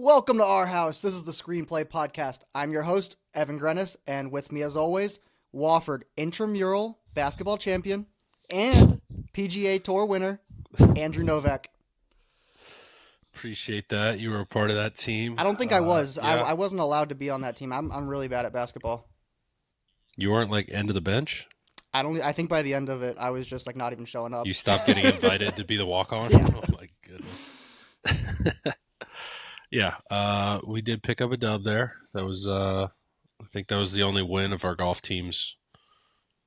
Welcome to our house. This is the Screenplay Podcast. I'm your host, Evan Grenis, and with me as always, Wofford intramural basketball champion and PGA Tour winner, Andrew Novak. Appreciate that. You were a part of that team. I don't think I was. Yeah. I wasn't allowed to be on that team. I'm really bad at basketball. You weren't like end of the bench? I think by the end of it, I was just like not even showing up. You stopped getting invited to be the walk-on? Yeah. Oh my goodness. Yeah, we did pick up a dub there. That was, I think that was the only win of our golf teams.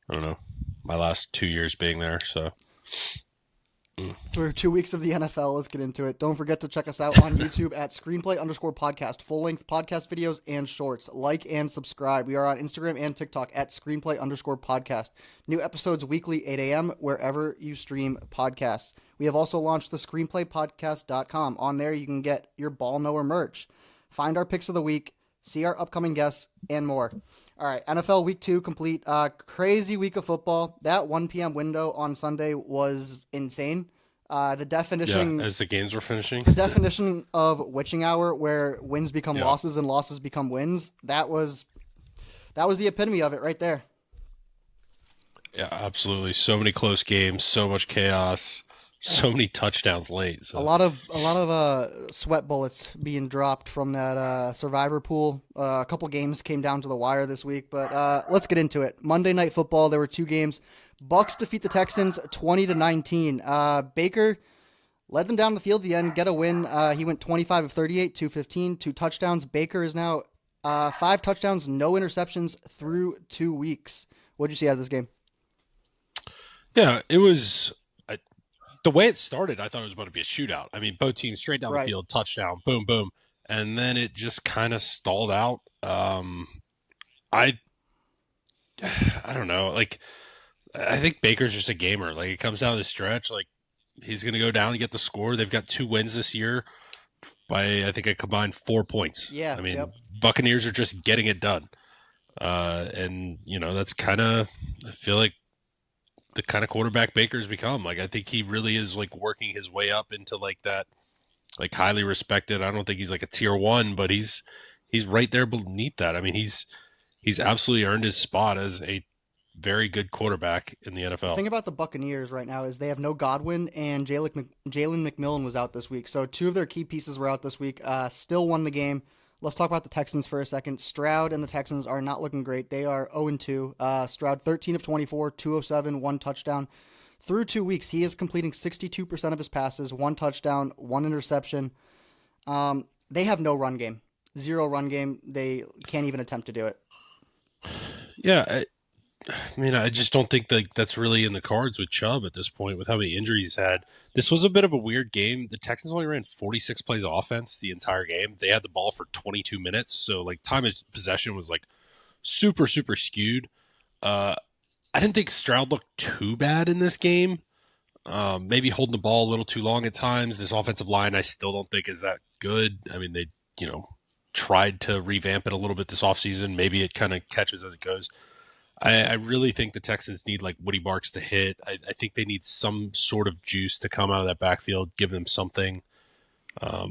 I don't know, my last 2 years being there. So Through 2 weeks of the NFL, let's get into it. Don't forget to check us out on YouTube at Screenplay_podcast, full-length podcast videos and shorts. Like and subscribe. We are on Instagram and TikTok at Screenplay_podcast. New episodes weekly, 8 a.m., wherever you stream podcasts. We have also launched the ScreenplayPodcast.com. On there, you can get your Ball Knower merch, find our picks of the week, see our upcoming guests, and more. All right, NFL Week 2 complete. Crazy week of football. That 1 p.m. window on Sunday was insane. The definition, as the games were finishing, the definition of witching hour, where wins become losses and losses become wins. That was the epitome of it right there. Yeah, absolutely. So many close games, so much chaos, so many touchdowns late. So. A lot of sweat bullets being dropped from that survivor pool. A couple games came down to the wire this week, but let's get into it. Monday Night Football, there were 2 games. Bucs defeat the Texans 20-19. Baker led them down the field at the end, get a win. He went 25 of 38, 215, 2 touchdowns. Baker is now 5 touchdowns, no interceptions through 2 weeks. What did you see out of this game? Yeah, it was. The way it started, I thought it was about to be a shootout. I mean, both teams straight down the field, touchdown, boom, boom. And then it just kind of stalled out. I don't know. Like, I think Baker's just a gamer. Like, it comes down to the stretch. Like, he's going to go down and get the score. They've got 2 wins this year by, I think, a combined 4 points. Yeah. I mean, Buccaneers are just getting it done. And, you know, that's kind of, I feel like, the kind of quarterback Baker's become. Like, I think he really is like working his way up into like that, like highly respected. I don't think he's like a tier 1, but he's right there beneath that. I mean, he's absolutely earned his spot as a very good quarterback in the NFL. The thing about the Buccaneers right now is they have no Godwin, and Jalen McMillan was out this week. So 2 of their key pieces were out this week. Still won the game. Let's talk about the Texans for a second. Stroud and the Texans are not looking great. They are 0-2. Stroud 13 of 24, 207, 1 touchdown. Through 2 weeks, he is completing 62% of his passes, 1 touchdown, 1 interception. They have no run game. 0 run game. They can't even attempt to do it. Yeah, I mean, I just don't think that that's really in the cards with Chubb at this point, with how many injuries he's had. This was a bit of a weird game. The Texans only ran 46 plays of offense the entire game. They had the ball for 22 minutes, so like time of possession was like super, super skewed. I didn't think Stroud looked too bad in this game. Maybe holding the ball a little too long at times. This offensive line, I still don't think is that good. I mean, they, tried to revamp it a little bit this offseason. Maybe it kind of catches as it goes. I really think the Texans need like Woody Barks to hit. I think they need some sort of juice to come out of that backfield, give them something. I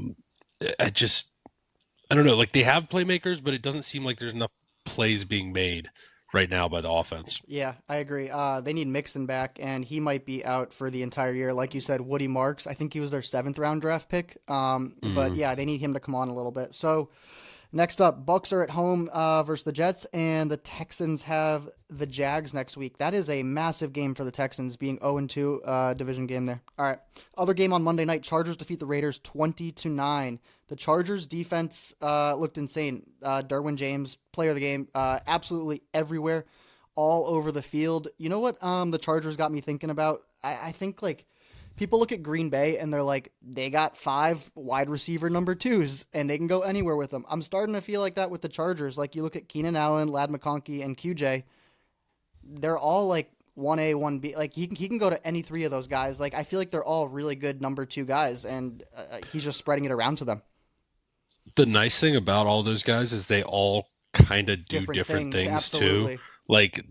don't know. Like, they have playmakers, but it doesn't seem like there's enough plays being made right now by the offense. Yeah, I agree. They need Mixon back, and he might be out for the entire year. Like you said, Woody Marks, I think he was their 7th round draft pick. But yeah, they need him to come on a little bit. So next up, Bucs are at home versus the Jets, and the Texans have the Jags next week. That is a massive game for the Texans, being 0-2 division game there. All right, other game on Monday night, Chargers defeat the Raiders 20-9. The Chargers defense looked insane. Derwin James, player of the game, absolutely everywhere, all over the field. You know what the Chargers got me thinking about? I think, like, people look at Green Bay and they're like, they got 5 wide receiver number 2s and they can go anywhere with them. I'm starting to feel like that with the Chargers. Like, you look at Keenan Allen, Ladd McConkey, and QJ. They're all like 1A, 1B. Like, he can go to any 3 of those guys. Like, I feel like they're all really good number 2 guys, and he's just spreading it around to them. The nice thing about all those guys is they all kind of do different things too. Like,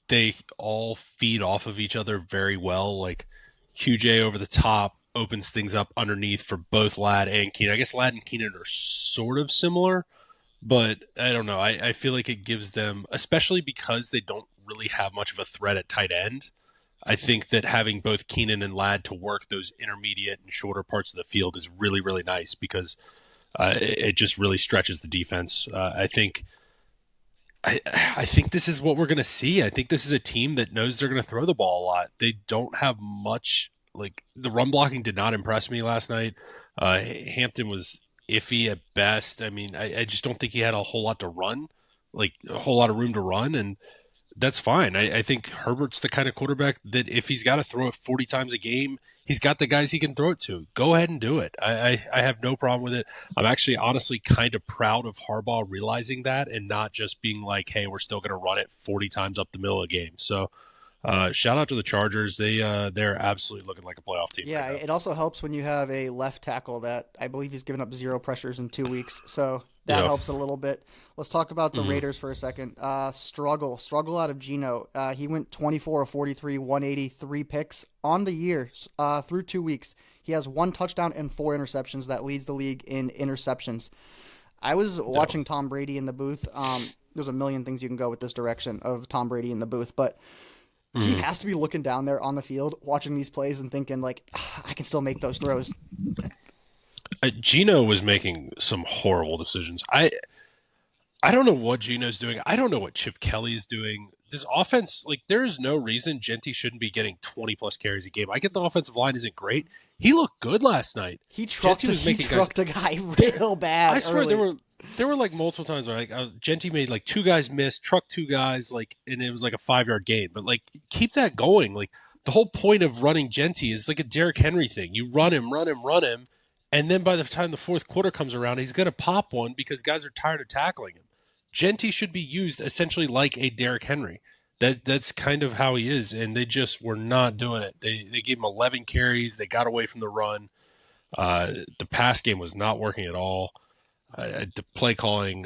they all feed off of each other very well. Like, QJ over the top, opens things up underneath for both Ladd and Keenan. I guess Ladd and Keenan are sort of similar, but I don't know. I feel like it gives them, especially because they don't really have much of a threat at tight end. I think that having both Keenan and Ladd to work those intermediate and shorter parts of the field is really, really nice because it just really stretches the defense. I think this is what we're going to see. I think this is a team that knows they're going to throw the ball a lot. They don't have much. Like, the run blocking did not impress me last night. Hampton was iffy at best. I mean, I just don't think he had a whole lot to run, like a whole lot of room to run, and that's fine. I think Herbert's the kind of quarterback that if he's got to throw it 40 times a game, he's got the guys he can throw it to. Go ahead and do it. I have no problem with it. I'm actually honestly kind of proud of Harbaugh realizing that and not just being like, hey, we're still going to run it 40 times up the middle of the game. So shout out to the Chargers. They're absolutely looking like a playoff team. Yeah, right it also helps when you have a left tackle that I believe he's given up 0 pressures in 2 weeks. So that helps a little bit. Let's talk about the Raiders for a second. Struggle out of Geno. He went 24 of 43, 183 picks on the year through 2 weeks. He has 1 touchdown and 4 interceptions. That leads the league in interceptions. I was watching Tom Brady in the booth. There's a million things you can go with this direction of Tom Brady in the booth, but he has to be looking down there on the field, watching these plays and thinking, like, I can still make those throws. Geno was making some horrible decisions. I don't know what Geno's doing. I don't know what Chip Kelly is doing. This offense, like, there is no reason Genty shouldn't be getting 20-plus carries a game. I get the offensive line isn't great. He looked good last night. He trucked a guy real bad. I swear there were like multiple times where Genty made like 2 guys miss, trucked 2 guys, like, and it was like a 5-yard gain. But like, keep that going. Like, the whole point of running Genty is like a Derrick Henry thing. You run him, and then by the time the fourth quarter comes around, he's going to pop one because guys are tired of tackling him. Genty should be used essentially like a Derrick Henry. That's kind of how he is, and they just were not doing it. They gave him 11 carries. They got away from the run. The pass game was not working at all. The play calling,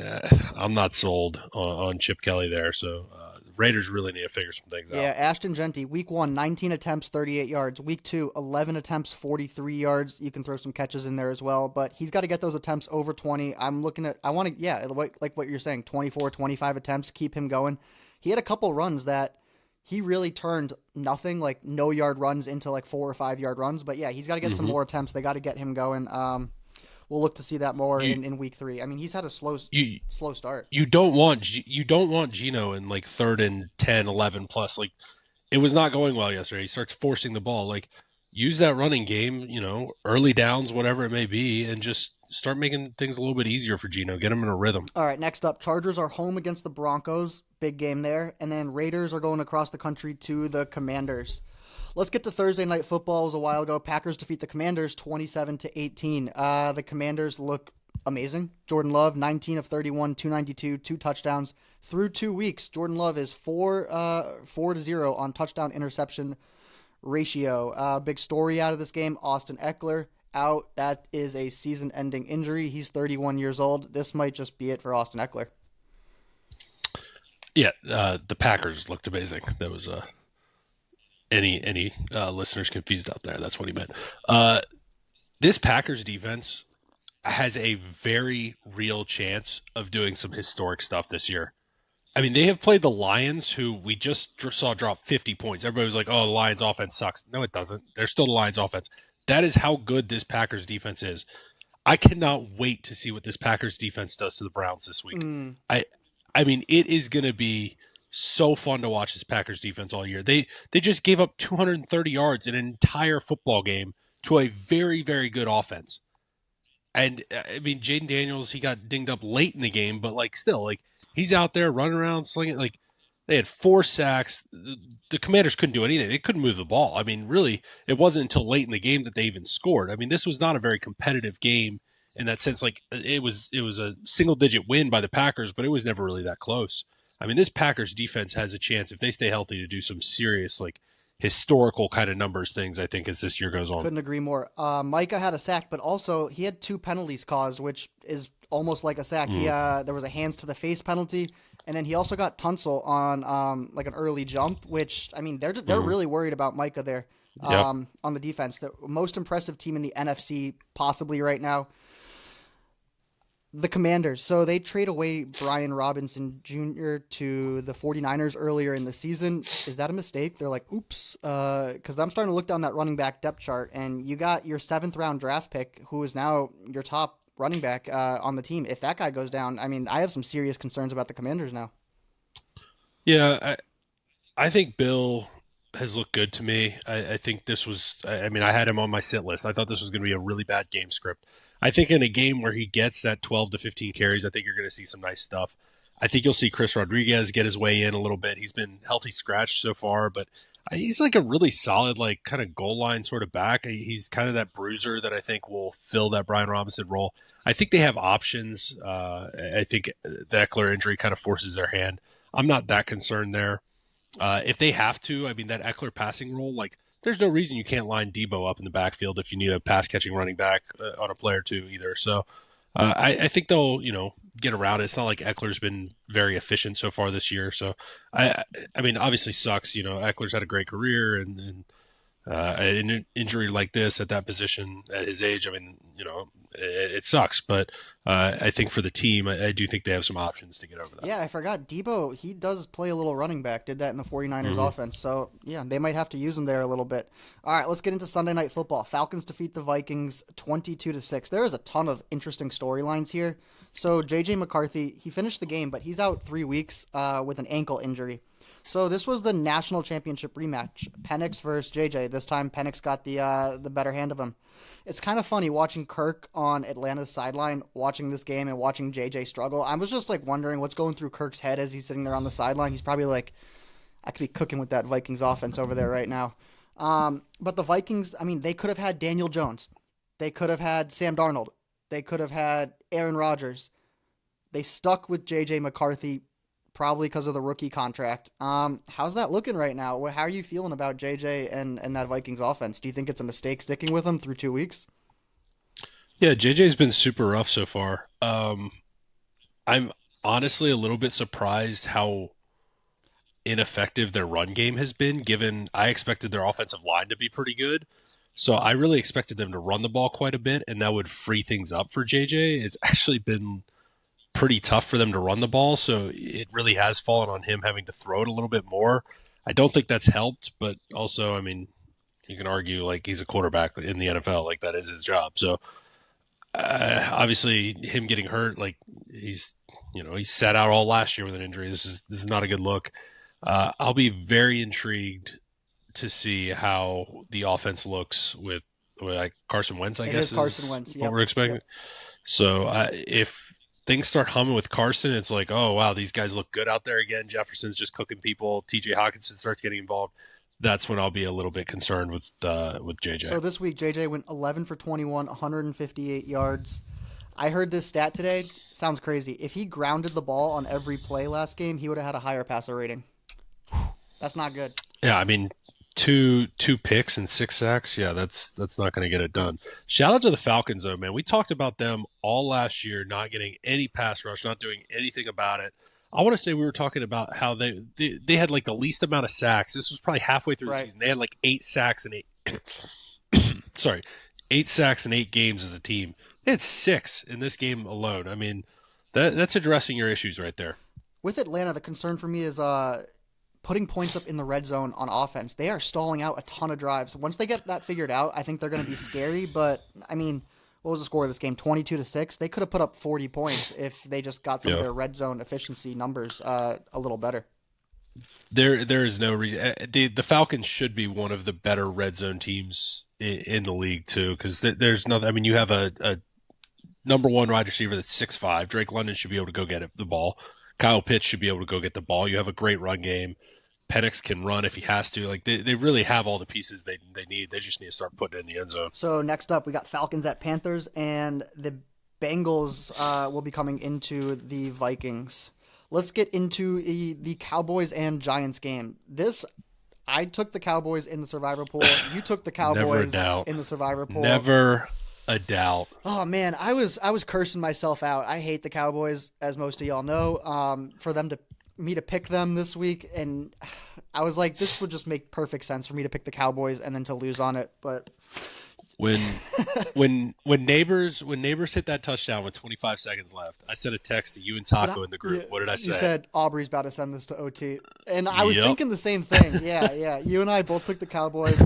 I'm not sold on Chip Kelly there. So Raiders really need to figure some things out. Yeah, Ashton Genty, week 1, 19 attempts, 38 yards. Week 2, 11 attempts, 43 yards. You can throw some catches in there as well, but he's got to get those attempts over 20. Like what you're saying, 24, 25 attempts, keep him going. He had a couple runs that he really turned nothing, like no yard runs into like 4 or 5 yard runs. But yeah, he's got to get some more attempts. They got to get him going. We'll look to see that more in week 3. I mean, he's had a slow start. You don't want Geno in like 3rd and 10, 11 plus. Like, it was not going well yesterday. He starts forcing the ball. Like, use that running game, early downs, whatever it may be, and just start making things a little bit easier for Geno. Get him in a rhythm. All right, next up, Chargers are home against the Broncos. Big game there. And then Raiders are going across the country to the Commanders. Let's get to Thursday Night Football. It was a while ago. Packers defeat the Commanders 27-18. The Commanders look amazing. Jordan Love, 19 of 31, 292, 2 touchdowns. Through 2 weeks, Jordan Love is 4-0 on touchdown interception ratio. Big story out of this game, Austin Eckler out. That is a season-ending injury. He's 31 years old. This might just be it for Austin Eckler. Yeah, the Packers looked amazing. That was any listeners confused out there. That's what he meant. This Packers defense has a very real chance of doing some historic stuff this year. I mean, they have played the Lions, who we just saw drop 50 points. Everybody was like, oh, the Lions offense sucks. No, it doesn't. They're still the Lions offense. That is how good this Packers defense is. I cannot wait to see what this Packers defense does to the Browns this week. I mean, it is going to be so fun to watch this Packers defense all year. They just gave up 230 yards in an entire football game to a very, very good offense. And I mean, Jaden Daniels, he got dinged up late in the game, but like still, like he's out there running around, slinging. Like they had 4 sacks. The Commanders couldn't do anything. They couldn't move the ball. I mean, really, it wasn't until late in the game that they even scored. I mean, this was not a very competitive game in that sense. Like it was a single-digit win by the Packers, but it was never really that close. I mean, this Packers defense has a chance, if they stay healthy, to do some serious, like, historical kind of numbers things, I think, as this year goes on. Couldn't agree more. Micah had a sack, but also he had 2 penalties caused, which is almost like a sack. There was a hands to the face penalty, and then he also got Tunsil on like an early jump, which, I mean, they're really worried about Micah there. Yep. on the defense. The most impressive team in the NFC possibly right now. The Commanders. So they trade away Brian Robinson Jr. to the 49ers earlier in the season. Is that a mistake? They're like, oops. Because I'm starting to look down that running back depth chart, and you got your 7th-round draft pick, who is now your top running back on the team. If that guy goes down, I mean, I have some serious concerns about the Commanders now. Yeah, I think Bill has looked good to me. I think this was, I mean, I had him on my sit list. I thought this was going to be a really bad game script. I think in a game where he gets that 12 to 15 carries, I think you're going to see some nice stuff. I think you'll see Chris Rodriguez get his way in a little bit. He's been healthy scratched so far, but he's like a really solid, like kind of goal line sort of back. He's kind of that bruiser that I think will fill that Brian Robinson role. I think they have options. I think the Eckler injury kind of forces their hand. I'm not that concerned there. If they have to, I mean, that Eckler passing role, like, there's no reason you can't line Debo up in the backfield if you need a pass-catching running back on a play or two either. So I think they'll, get around it. It's not like Eckler's been very efficient so far this year. So, I mean, obviously sucks. Eckler's had a great career, and an injury like this at that position at his age, I mean, it sucks. But I think for the team, I do think they have some options to get over that. Yeah, I forgot. Debo, he does play a little running back. Did that in the 49ers Mm-hmm. offense. So, yeah, they might have to use him there a little bit. All right, let's get into Sunday Night Football. Falcons defeat the Vikings 22-6. There is a ton of interesting storylines here. So, J.J. McCarthy, he finished the game, but he's out 3 weeks with an ankle injury. So this was the national championship rematch, Penix versus JJ. This time Penix got the better hand of him. It's kind of funny watching Kirk on Atlanta's sideline, watching this game and watching JJ struggle. I was just like wondering what's going through Kirk's head as he's sitting there on the sideline. He's probably like, I could be cooking with that Vikings offense over there right now. But the Vikings, I mean, they could have had Daniel Jones. They could have had Sam Darnold. They could have had Aaron Rodgers. They stuck with JJ McCarthy probably because of the rookie contract. How's that looking right now? How are you feeling about JJ and that Vikings offense? Do you think it's a mistake sticking with him through 2 weeks? Yeah, JJ's been super rough so far. I'm honestly a little bit surprised how ineffective their run game has been, given I expected their offensive line to be pretty good. So I really expected them to run the ball quite a bit, and that would free things up for JJ. It's actually been pretty tough for them to run the ball, so it really has fallen on him having to throw it a little bit more. I don't think that's helped, but also, I mean, you can argue like he's a quarterback in the NFL, like that is his job. So obviously, him getting hurt, like he's sat out all last year with an injury. This is not a good look. I'll be very intrigued to see how the offense looks with like Carson Wentz. I guess is Carson Wentz. What we're expecting. Yep. So if things start humming with Carson, it's like, oh wow, these guys look good out there again. Jefferson's just cooking people. T.J. Hawkinson starts getting involved. That's when I'll be a little bit concerned with JJ. So this week, JJ went 11 for 21, 158 yards. I heard this stat today. Sounds crazy. If he grounded the ball on every play last game, he would have had a higher passer rating. That's not good. Yeah, I mean, two picks and 6 sacks. Yeah, that's not going to get it done. Shout out to the Falcons, though, man. We talked about them all last year, not getting any pass rush, not doing anything about it. I want to say we were talking about how they had like the least amount of sacks. This was probably halfway through the season. They had like 8 sacks and 8 sacks in 8 games as a team. They had 6 in this game alone. I mean, that's addressing your issues right there. With Atlanta, the concern for me is putting points up in the red zone on offense. They are stalling out a ton of drives. Once they get that figured out, I think they're going to be scary. But, I mean, what was the score of this game? 22-6? They could have put up 40 points if they just got some of their red zone efficiency numbers a little better. There is no reason. The Falcons should be one of the better red zone teams in the league, too, because there's nothing. I mean, you have a number one wide receiver that's 6'5". Drake London should be able to go get the ball. Kyle Pitts should be able to go get the ball. You have a great run game. Penix can run if he has to. Like they really have all the pieces they need. They just need to start putting it in the end zone. So next up, we got Falcons at Panthers, and the Bengals will be coming into the Vikings. Let's get into the Cowboys and Giants game. I took the Cowboys in the survivor pool. You took the Cowboys in the survivor pool. Never a doubt. Oh man, I was cursing myself out. I hate the Cowboys, as most of y'all know. For them to me to pick them this week, and I was like, this would just make perfect sense for me to pick the Cowboys and then to lose on it. But When neighbors hit that touchdown with 25 seconds left, I sent a text to you and Taco in the group. What did I say? You said Aubrey's about to send this to OT, and I was Yep. thinking the same thing. Yeah. You and I both took the Cowboys.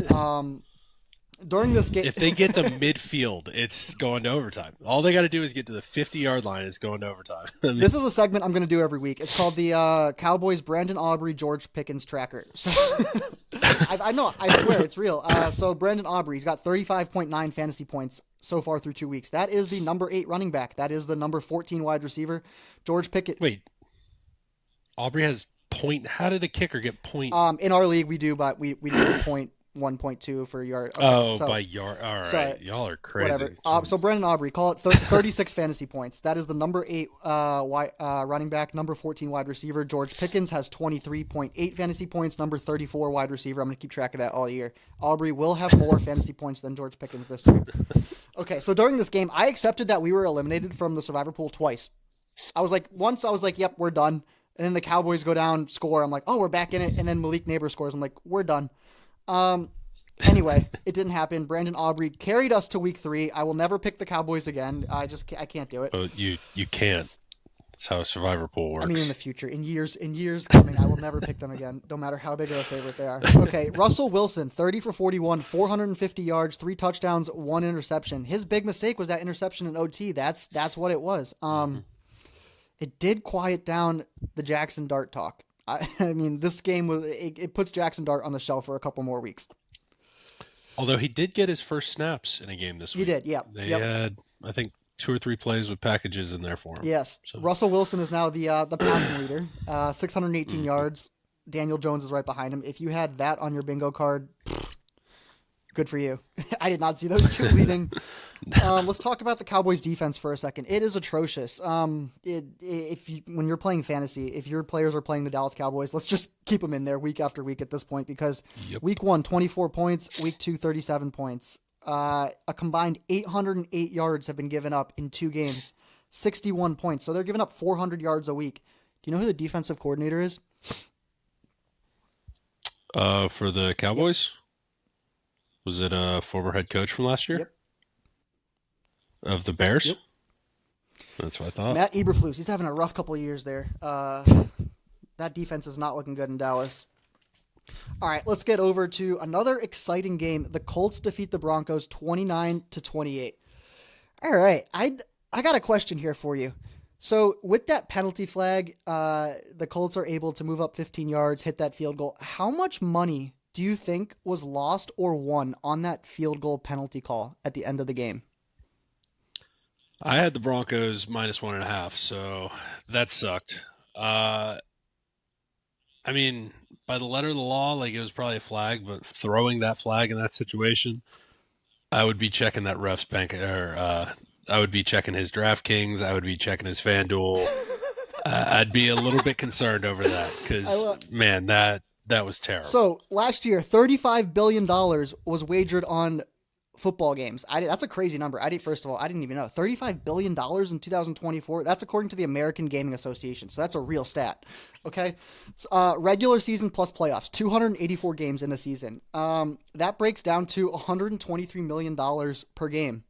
During this game, If they get to midfield, it's going to overtime. All they got to do is get to the 50-yard line. It's going to overtime. This is a segment I'm going to do every week. It's called the Cowboys Brandon Aubrey George Pickens Tracker. So I know, I swear it's real. So Brandon Aubrey, he's got 35.9 fantasy points so far through 2 weeks. That is the number 8 running back. That is the number 14 wide receiver. George Pickens. Wait, Aubrey has point. How did a kicker get point? In our league we do, but we do point 1.2 for yard. Okay, by yard. All right, sorry, y'all are crazy. Whatever. So Brandon Aubrey, call it 36 fantasy points. That is the number 8 running back, number 14 wide receiver. George Pickens has 23.8 fantasy points, number 34 wide receiver. I'm going to keep track of that all year. Aubrey will have more fantasy points than George Pickens this year. Okay, so during this game, I accepted that we were eliminated from the Survivor pool twice. Once I was like, yep, we're done. And then the Cowboys go down, score. I'm like, oh, we're back in it. And then Malik Neighbor scores. I'm like, we're done. Anyway, it didn't happen. Brandon Aubrey carried us to week 3. I will never pick the Cowboys again. I can't do it. Oh, you can't. That's how a Survivor pool works. I mean, in the future, in years coming, I will never pick them again, no matter how big of a favorite they are. Okay, Russell Wilson, 30 for 41, 450 yards, 3 touchdowns, 1 interception. His big mistake was that interception in OT. That's what it was. It did quiet down the Jackson Dart talk. I mean, this game it puts Jackson Dart on the shelf for a couple more weeks. Although he did get his first snaps in a game this week. He did, yeah. They had, I think, 2 or 3 plays with packages in there for him. Yes. So. Russell Wilson is now the passing leader, 618 yards. Daniel Jones is right behind him. If you had that on your bingo card, good for you. I did not see those two leading. Let's talk about the Cowboys defense for a second. It is atrocious. When you're playing fantasy, if your players are playing the Dallas Cowboys, let's just keep them in there week after week at this point, because week 1, 24 points, week 2, 37 points. A combined 808 yards have been given up in 2 games, 61 points. So they're giving up 400 yards a week. Do you know who the defensive coordinator is? For the Cowboys? Yep. Was it a former head coach from last year? Yep. Of the Bears? Yep. That's what I thought. Matt Eberflus. He's having a rough couple of years there. That defense is not looking good in Dallas. All right, let's get over to another exciting game. The Colts defeat the Broncos 29-28. All right, I got a question here for you. So with that penalty flag, the Colts are able to move up 15 yards, hit that field goal. How much money do you think was lost or won on that field goal penalty call at the end of the game? I had the Broncos -1.5, so that sucked. I mean, by the letter of the law, like, it was probably a flag, but throwing that flag in that situation, I would be checking that ref's bank, or I would be checking his DraftKings. I would be checking his FanDuel. I'd be a little bit concerned over that because, man, that was terrible. So last year, $35 billion was wagered on football games. That's a crazy number. First of all, I didn't even know. $35 billion in 2024. That's according to the American Gaming Association. So that's a real stat. Okay. Regular season plus playoffs, 284 games in a season. That breaks down to $123 million per game.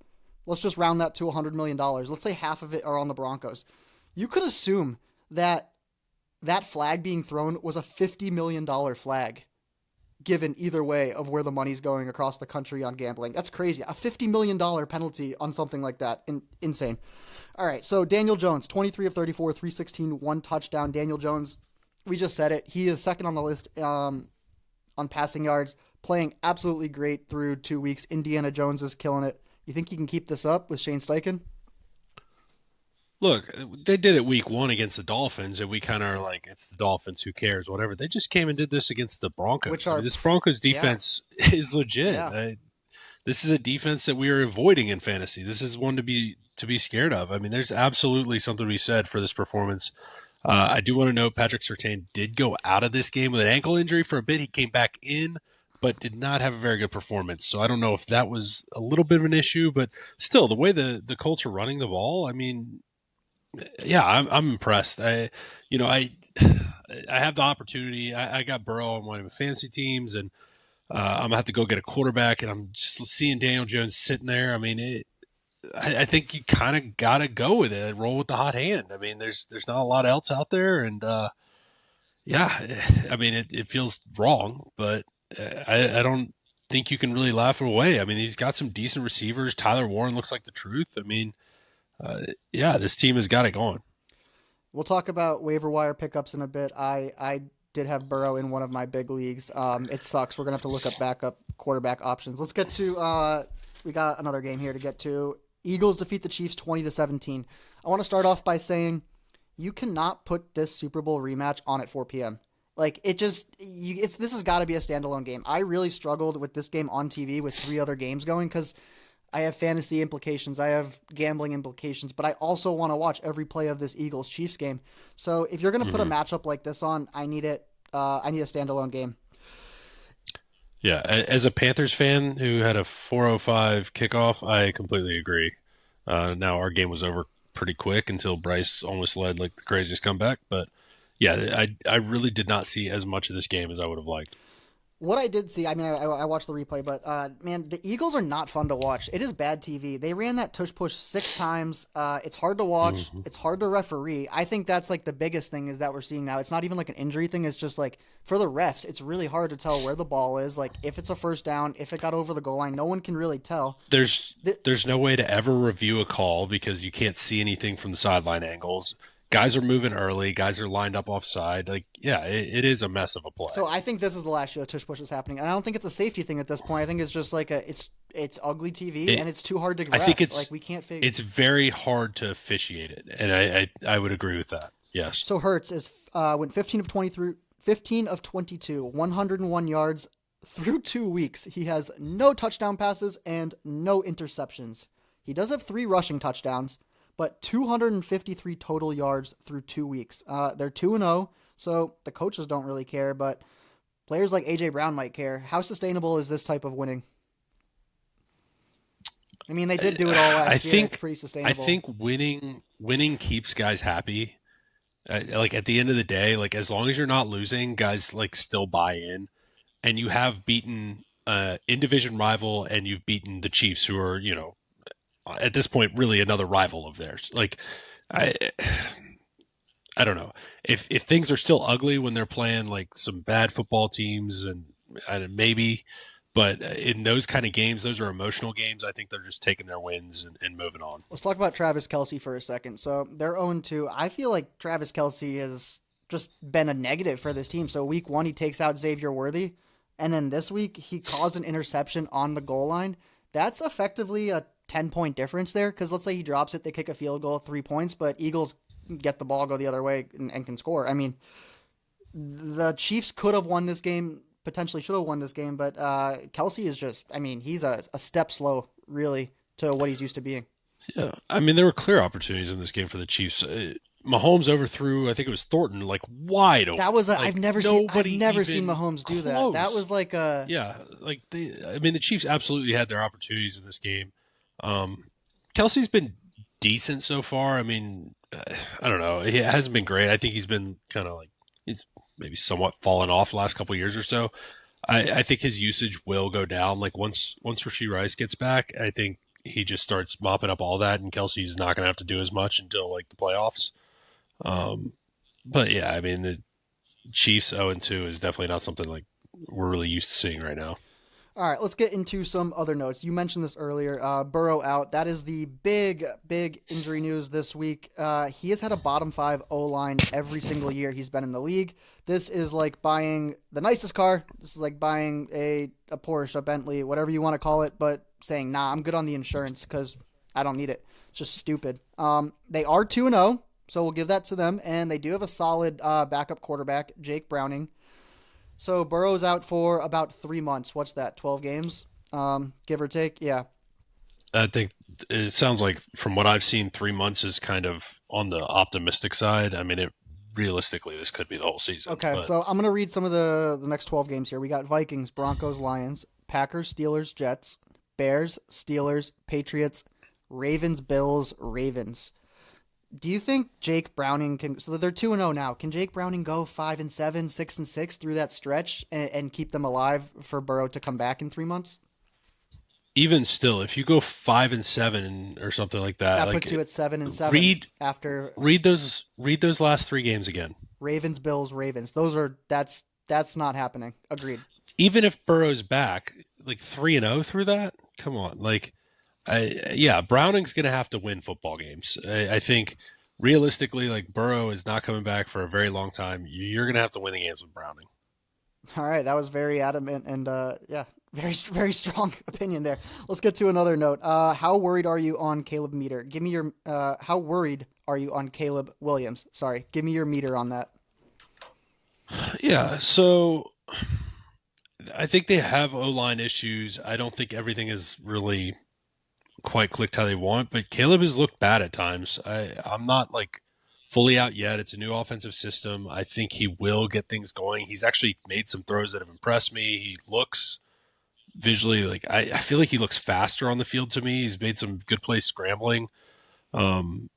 Let's just round that to $100 million. Let's say half of it are on the Broncos. You could assume that flag being thrown was a $50 million flag, given either way of where the money's going across the country on gambling. That's crazy. A $50 million penalty on something like that. Insane. All right, so Daniel Jones, 23 of 34, 316, 1 touchdown. Daniel Jones, we just said it. He is second on the list on passing yards, playing absolutely great through 2 weeks. Indiana Jones is killing it. You think he can keep this up with Shane Steichen? Look, they did it week 1 against the Dolphins, and we kind of are like, it's the Dolphins, who cares, whatever. They just came and did this against the Broncos. This Broncos defense is legit. Yeah. This is a defense that we are avoiding in fantasy. This is one to be scared of. I mean, there's absolutely something to be said for this performance. I do want to note Patrick Surtain did go out of this game with an ankle injury for a bit. He came back in, but did not have a very good performance. So I don't know if that was a little bit of an issue, but still, the way the Colts are running the ball, I mean, yeah, I'm impressed. I have the opportunity. I got Burrow on one of my fantasy teams, and I'm gonna have to go get a quarterback, and I'm just seeing Daniel Jones sitting there. I mean, I think you kind of gotta go with it, roll with the hot hand. I mean, there's not a lot else out there, and yeah, I mean, it feels wrong, but I don't think you can really laugh it away. I mean, he's got some decent receivers. Tyler Warren looks like the truth. I mean, yeah, this team has got it going. We'll talk about waiver wire pickups in a bit. I did have Burrow in one of my big leagues. It sucks. We're gonna have to look up backup quarterback options. Let's get to. We got another game here to get to. Eagles defeat the Chiefs 20-17. I want to start off by saying you cannot put this Super Bowl rematch on at 4 p.m. Like this has got to be a standalone game. I really struggled with this game on TV with 3 other games going because I have fantasy implications, I have gambling implications, but I also want to watch every play of this Eagles Chiefs game. So if you're going to put a matchup like this on, I need it. I need a standalone game. Yeah, as a Panthers fan who had a 4:05 kickoff, I completely agree. Now our game was over pretty quick until Bryce almost led like the craziest comeback, but yeah, I really did not see as much of this game as I would have liked. What I did see, I mean, I watched the replay, but man, the Eagles are not fun to watch. It is bad TV. They ran that tush push 6 times. It's hard to watch. Mm-hmm. It's hard to referee. I think that's like the biggest thing is that we're seeing now. It's not even like an injury thing. It's just like for the refs, it's really hard to tell where the ball is. Like if it's a first down, if it got over the goal line, no one can really tell. There's no way to ever review a call because you can't see anything from the sideline angles. Guys are moving early. Guys are lined up offside. Like, yeah, it is a mess of a play. So I think this is the last year that tush push is happening, and I don't think it's a safety thing at this point. I think it's just like it's ugly TV and it's too hard to ref. I think it's like we can't figure. It's very hard to officiate it, and I would agree with that. Yes. So Hurts went 15 of 22, 101 yards through 2 weeks. He has no touchdown passes and no interceptions. He does have 3 rushing touchdowns, but 253 total yards through 2 weeks. They're 2-0, so the coaches don't really care, but players like A.J. Brown might care. How sustainable is this type of winning? I mean, they did do it all last year. It's pretty sustainable. I think winning keeps guys happy. Like at the end of the day, like as long as you're not losing, guys like still buy in, and you have beaten in division rival, and you've beaten the Chiefs, who are at this point really another rival of theirs. Like I don't know if things are still ugly when they're playing like some bad football teams and maybe, but in those kind of games, those are emotional games. I think they're just taking their wins and moving on. Let's talk about Travis Kelce for a second. So they're 0-2. I feel like Travis Kelce has just been a negative for this team. So week 1, he takes out Xavier Worthy. And then this week he caused an interception on the goal line. That's effectively a 10-point difference there. Cause let's say he drops it, they kick a field goal, 3 points, but Eagles get the ball, go the other way and can score. I mean, the Chiefs could have won this game, potentially should have won this game, but Kelce is just, I mean, he's a step slow, really, to what he's used to being. Yeah, I mean, there were clear opportunities in this game for the Chiefs. Mahomes overthrew, I think it was Thornton, like wide open. That was I've never seen Mahomes do that. That was like a like the Chiefs absolutely had their opportunities in this game. Kelsey's been decent so far. I mean, I don't know. He hasn't been great. I think he's been kind of like he's maybe somewhat fallen off the last couple of years or so. I think his usage will go down. Like once Rashee Rice gets back, I think he just starts mopping up all that, and Kelsey's not going to have to do as much until like the playoffs. But yeah, I mean the Chiefs 0-2 is definitely not something like we're really used to seeing right now. All right, let's get into some other notes. You mentioned this earlier. Burrow out. That is the big injury news this week. He has had a bottom 5 O-line every single year he's been in the league. This is like buying the nicest car. This is like buying a Porsche, a Bentley, whatever you want to call it, but saying, nah, I'm good on the insurance because I don't need it. It's just stupid. They are 2-0, so we'll give that to them. And they do have a solid backup quarterback, Jake Browning. So Burrow's out for about 3 months. What's that, 12 games, give or take? Yeah. I think it sounds like from what I've seen, 3 months is kind of on the optimistic side. I mean, realistically, this could be the whole season. Okay, so I'm going to read some of the next 12 games here. We got Vikings, Broncos, Lions, Packers, Steelers, Jets, Bears, Steelers, Patriots, Ravens, Bills, Ravens. Do you think Jake Browning can? So they're 2-0 now. Can Jake Browning go 5-7, 6-6 through that stretch and keep them alive for Burrow to come back in 3 months? Even still, if you go 5-7 or something like that, That like puts you at 7-7 read after read those last three games again. Ravens, Bills, Ravens. That's not happening. Agreed. Even if Burrow's back, like 3-0 through that, come on, like yeah, Browning's gonna have to win football games. I think realistically, like Burrow is not coming back for a very long time. You're gonna have to win the games with Browning. All right, that was very adamant and yeah, very strong opinion there. Let's get to another note. How worried are you on Caleb Meter? Give me your how worried are you on Caleb Williams? Sorry, give me your meter on that. Yeah, so I think they have O-line issues. I don't think everything is really quite clicked how they want, but Caleb has looked bad at times. I'm not like fully out yet. It's a new offensive system. I think he will get things going. He's actually made some throws that have impressed me. He looks visually like I feel like he looks faster on the field to me. He's made some good plays scrambling. Um,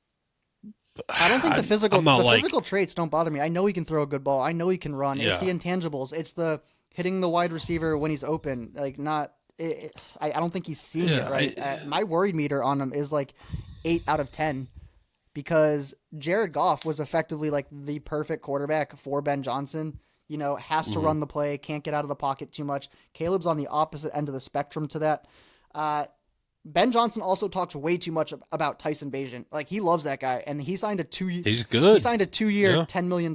I don't think the physical I'm not the like physical traits don't bother me. I know he can throw a good ball. I know he can run. It's the yeah intangibles. It's the hitting the wide receiver when he's open. Like not. I don't think he's seeing it yeah right. My worried meter on him is like 8 out of 10 because Jared Goff was effectively like the perfect quarterback for Ben Johnson. You know, has to mhm. run the play, can't get out of the pocket too much. Caleb's on the opposite end of the spectrum to that. Uh, Ben Johnson also talks way too much about Tyson Bagent. Like he loves that guy, and He's he good. signed a 2 year, Yeah. $10 million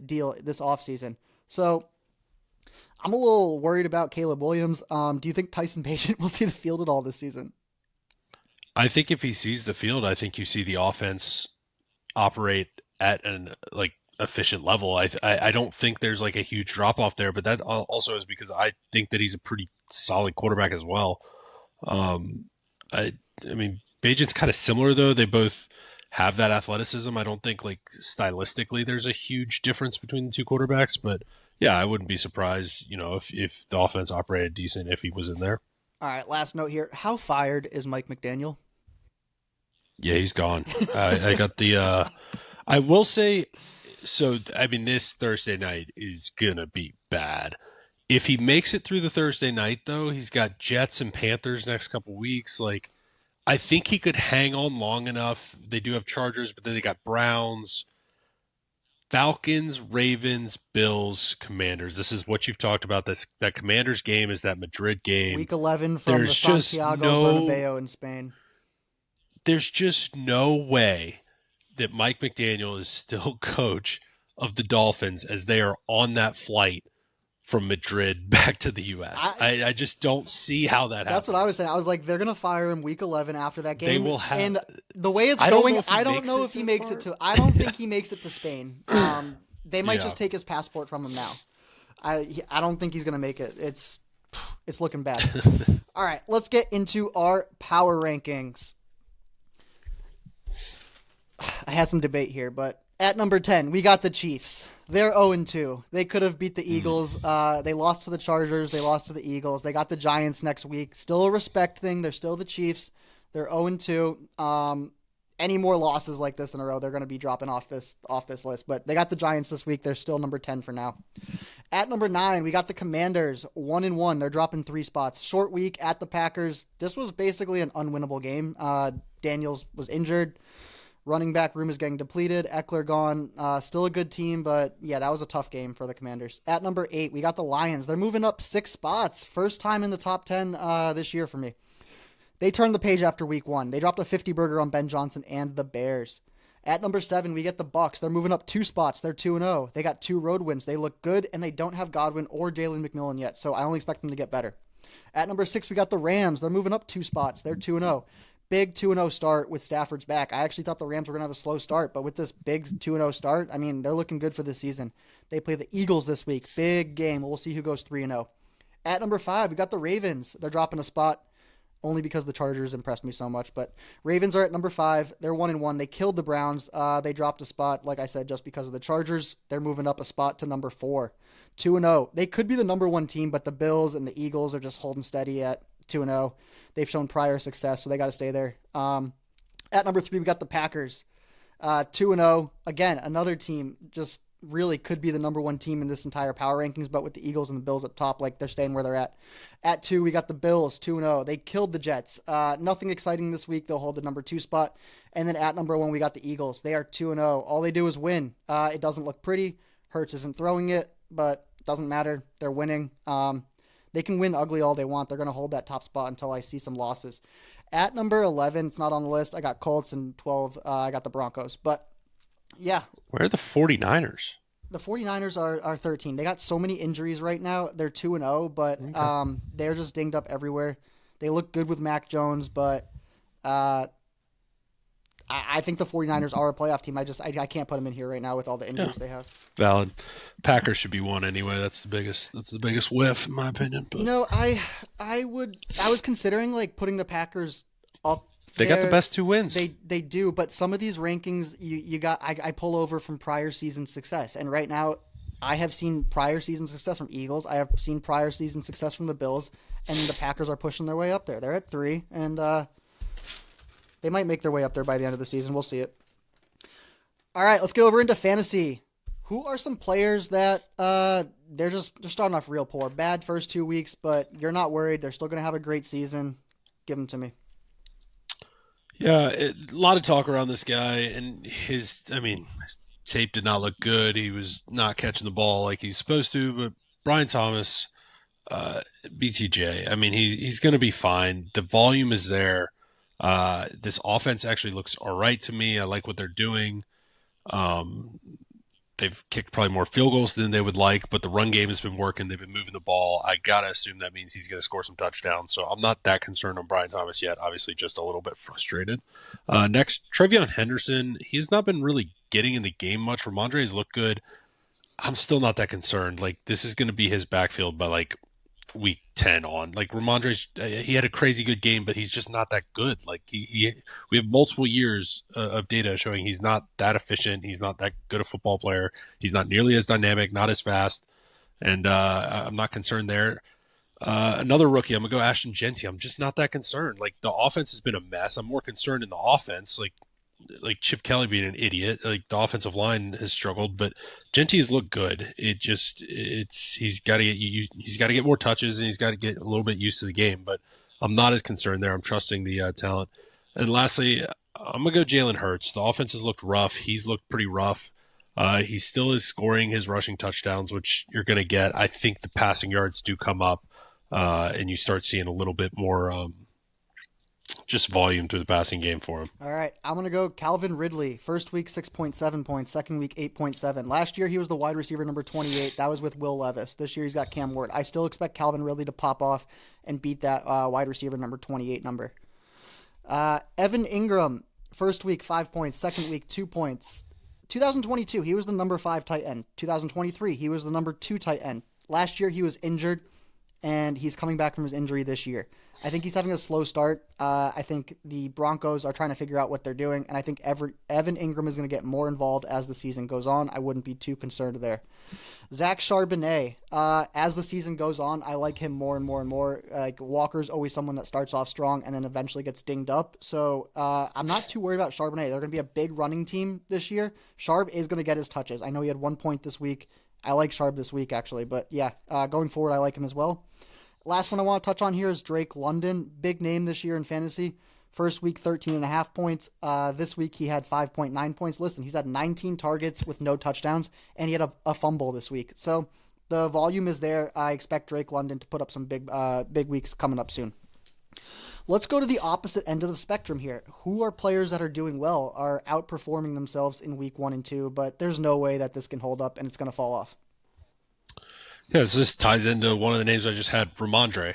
deal this offseason. So I'm a little worried about Caleb Williams. Do you think Tyson Bagent will see the field at all this season? I think if he sees the field, I think you see the offense operate at an like efficient level. I don't think there's like a huge drop off there, but that also is because I think that he's a pretty solid quarterback as well. Um, I I mean, Bajan's kind of similar though. They both have that athleticism. I don't think like stylistically there's a huge difference between the two quarterbacks, but yeah, I wouldn't be surprised, if the offense operated decent if he was in there. All right, last note here. How fired is Mike McDaniel? Yeah, he's gone. I got the. I will say, so I mean, this Thursday night is gonna be bad. If he makes it through the Thursday night, though, he's got Jets and Panthers next couple weeks. Like, I think he could hang on long enough. They do have Chargers, but then they got Browns, Falcons, Ravens, Bills, Commanders. This is what you've talked about. That Commanders game is that Madrid game. Week 11 from the There's just Santiago no Bernabeu in Spain. there's just no way that Mike McDaniel is still coach of the Dolphins as they are on that flight from Madrid back to the U.S. I, I just don't see how that That's what happens. I was saying. I was like, they're gonna fire him week 11 after that They game, will have. and the way it's I don't know going, if he I don't makes know it if he that makes far. it to. I don't think he makes it to Spain. They might Yeah. just take his passport from him now. I don't think he's gonna make it. It's looking bad. All right, let's get into our power rankings. I had some debate here, but at number 10, we got the Chiefs. They're 0-2. They could have beat the Eagles. They lost to the Chargers. They lost to the Eagles. They got the Giants next week. Still a respect thing. They're still the Chiefs. They're 0-2. Any more losses like this in a row, they're going to be dropping off this list. But they got the Giants this week. They're still number 10 for now. At number 9, we got the Commanders, 1-1. They're dropping 3 spots. Short week at the Packers. This was basically an unwinnable game. Daniels was injured. Running back room is getting depleted. Eckler gone. Still a good team, but yeah, that was a tough game for the Commanders. At number 8, we got the Lions. They're moving up 6 spots. First time in the top 10 this year for me. They turned the page after week 1. They dropped a 50-burger on Ben Johnson and the Bears. At number 7, we get the Bucs. They're moving up 2 spots. They're 2-0. They got 2 road wins. They look good, and they don't have Godwin or Jalen McMillan yet, so I only expect them to get better. At number 6, we got the Rams. They're moving up 2 spots. They're 2-0. Big 2-0 start with Stafford's back. I actually thought the Rams were going to have a slow start, but with this big 2-0 start, I mean, they're looking good for this season. They play the Eagles this week. Big game. We'll see who goes 3-0. At number 5, we got the Ravens. They're dropping a spot only because the Chargers impressed me so much. But Ravens are at number 5. They're 1-1. They killed the Browns. They dropped a spot, like I said, just because of the Chargers. They're moving up a spot to number 4. 2-0. They could be the number 1 team, but the Bills and the Eagles are just holding steady at 2-0. They've shown prior success, so they got to stay there. At number 3, we got the Packers. 2-0. Again, another team just really could be the number one team in this entire power rankings, but with the Eagles and the Bills up top, like they're staying where they're at. At 2, we got the Bills, 2-0. They killed the Jets. Nothing exciting this week. They'll hold the number 2 spot. And then at number 1, we got the Eagles. They are 2-0. All they do is win. It doesn't look pretty. Hurts isn't throwing it, but it doesn't matter. They're winning. They can win ugly all they want. They're going to hold that top spot until I see some losses. At number 11, it's not on the list. I got Colts, and 12, I got the Broncos. But yeah. Where are the 49ers? The 49ers are 13. They got so many injuries right now. They're 2-0, but they're just dinged up everywhere. They look good with Mac Jones, but I think the 49ers are a playoff team. I can't put them in here right now with all the injuries they have. Valid. Packers should be one anyway. That's the biggest whiff in my opinion. But. I was considering like putting the Packers up. They got the best 2 wins. They do, but some of these rankings I pull over from prior season success, and right now I have seen prior season success from Eagles. I have seen prior season success from the Bills, and the Packers are pushing their way up there. They're at 3, and they might make their way up there by the end of the season. We'll see it. All right, let's get over into fantasy. Who are some players that they're starting off real poor? Bad first 2 weeks, but you're not worried. They're still going to have a great season. Give them to me. Yeah, a lot of talk around this guy, and his tape did not look good. He was not catching the ball like he's supposed to, but Brian Thomas, BTJ, he's going to be fine. The volume is there. This offense actually looks all right to me. I like what they're doing. They've kicked probably more field goals than they would like, but the run game has been working. They've been moving the ball. I got to assume that means he's going to score some touchdowns. So I'm not that concerned on Brian Thomas yet. Obviously, just a little bit frustrated. Next, Trevion Henderson. He's not been really getting in the game much. Ramondre's looked good. I'm still not that concerned. Like, this is going to be his backfield by, like, week 10 on. Like, Ramondre's, he had a crazy good game, but he's just not that good. Like, we have multiple years of data showing he's not that efficient. He's not that good a football player. He's not nearly as dynamic, not as fast. And I'm not concerned there. Another rookie, I'm going to go Ashton Genty. I'm just not that concerned. Like, the offense has been a mess. I'm more concerned in the offense. Like Chip Kelly being an idiot. Like, the offensive line has struggled, but Genty has looked good. He's got to get more touches, and he's got to get a little bit used to the game. But I'm not as concerned there. I'm trusting the talent. And lastly, I'm gonna go Jalen Hurts. The offense has looked rough. He's looked pretty rough. He still is scoring his rushing touchdowns, which you're gonna get. I think the passing yards do come up, and you start seeing a little bit more. Just volume through the passing game for him. All right, I'm going to go Calvin Ridley. First week, 6.7 points. Second week, 8.7. Last year, he was the wide receiver number 28. That was with Will Levis. This year, he's got Cam Ward. I still expect Calvin Ridley to pop off and beat that wide receiver number 28 number. Evan Ingram, first week, 5 points. Second week, 2 points. 2022, he was the number 5 tight end. 2023, he was the number 2 tight end. Last year, he was injured, and he's coming back from his injury this year. I think he's having a slow start. I think the Broncos are trying to figure out what they're doing, and I think Evan Ingram is going to get more involved as the season goes on. I wouldn't be too concerned there. Zach Charbonnet, as the season goes on, I like him more and more and more. Like, Walker's always someone that starts off strong and then eventually gets dinged up. So I'm not too worried about Charbonnet. They're going to be a big running team this year. Sharp is going to get his touches. I know he had 1 point this week. I like Sharp this week, actually. But yeah, going forward, I like him as well. Last one I want to touch on here is Drake London. Big name this year in fantasy. First week, 13.5 points. This week, he had 5.9 points. Listen, he's had 19 targets with no touchdowns, and he had a fumble this week. So the volume is there. I expect Drake London to put up some big weeks coming up soon. Let's go to the opposite end of the spectrum here. Who are players that are doing well, are outperforming themselves in week 1 and 2, but there's no way that this can hold up and it's going to fall off? Yeah, so this ties into one of the names I just had, Ramondre.